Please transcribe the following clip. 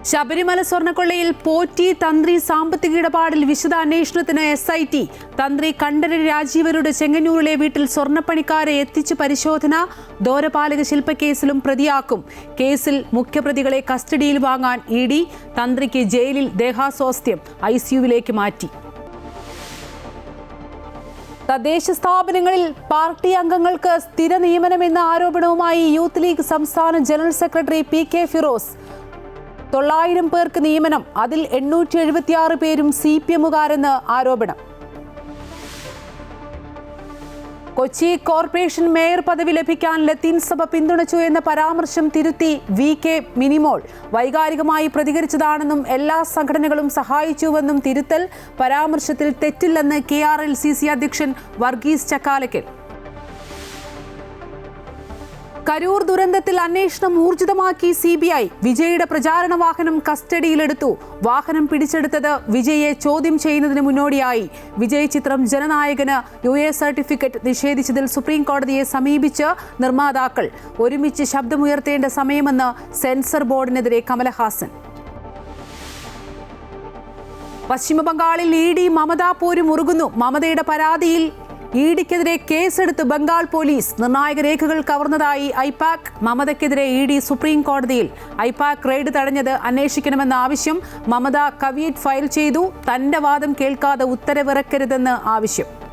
ശബരിമല സ്വർണ്ണക്കൊള്ളയിൽ പോറ്റി തന്ത്രി സാമ്പത്തിക ഇടപാടിൽ വിശദ അന്വേഷണത്തിന് SIT. തന്ത്രി കണ്ഠരര് രാജീവരുടെ ചെങ്ങന്നൂരിലെ വീട്ടിൽ സ്വർണ്ണപ്പണിക്കാരെ എത്തിച്ച് പരിശോധന. ദ്വാരപാലക ശില്പക്കേസിലും പ്രതിയാക്കും. കേസിൽ മുഖ്യപ്രതികളെ കസ്റ്റഡിയിൽ വാങ്ങാൻ ED. തന്ത്രിക്ക് ജയിലിൽ ദേഹാസ്വാസ്ഥ്യം, ICUവിലേക്ക് മാറ്റി. തദ്ദേശ സ്ഥാപനങ്ങളിൽ പാർട്ടി അംഗങ്ങൾക്ക് സ്ഥിര നിയമനമെന്ന ആരോപണവുമായി യൂത്ത് ലീഗ് സംസ്ഥാന ജനറൽ സെക്രട്ടറി PK ഫിറോസ്. 900 പേർക്ക് നിയമനം, അതിൽ 876 പേരും CPMകാരെന്ന് ആരോപണം. കൊച്ചി കോർപ്പറേഷൻ മേയർ പദവി ലഭിക്കാൻ ലത്തീൻ സഭ പിന്തുണച്ചു എന്ന പരാമർശം തിരുത്തി VK മിനിമോൾ. വൈകാരികമായി പ്രതികരിച്ചതാണെന്നും എല്ലാ സംഘടനകളും സഹായിച്ചുവെന്നും തിരുത്തൽ. പരാമർശത്തിൽ തെറ്റില്ലെന്ന് KRLCC അധ്യക്ഷൻ വർഗീസ് ചക്കാലക്കൽ. കരൂർ ദുരന്തത്തിൽ അന്വേഷണം ഊർജിതമാക്കി CBI. വിജയുടെ പ്രചാരണ വാഹനം കസ്റ്റഡിയിലെടുത്തു. വാഹനം പിടിച്ചെടുത്തത് വിജയെ ചോദ്യം ചെയ്യുന്നതിന് മുന്നോടിയായി. വിജയ് ചിത്രം ജനനായകന് UA സർട്ടിഫിക്കറ്റ് നിഷേധിച്ചതിൽ സുപ്രീം കോടതിയെ സമീപിച്ച് നിർമ്മാതാക്കൾ. ഒരുമിച്ച് ശബ്ദമുയർത്തേണ്ട സമയമെന്ന് സെൻസർ ബോർഡിനെതിരെ കമലഹാസൻ. പശ്ചിമബംഗാളിൽ ED മമതാ പോര് മുറുകുന്നു. മമതയുടെ പരാതിയിൽ EDക്കെതിരെ കേസെടുത്ത് ബംഗാൾ പോലീസ്. നിർണായക രേഖകൾ കവർന്നതായി IPAC. മമതയ്ക്കെതിരെ ED സുപ്രീം കോടതിയിൽ. IPAC റെയ്ഡ് തടഞ്ഞത് അന്വേഷിക്കണമെന്ന ആവശ്യം. മമത കവിയറ്റ് ഫയൽ ചെയ്തു. തന്റെ വാദം കേൾക്കാതെ ഉത്തരവിറക്കരുതെന്ന് ആവശ്യം.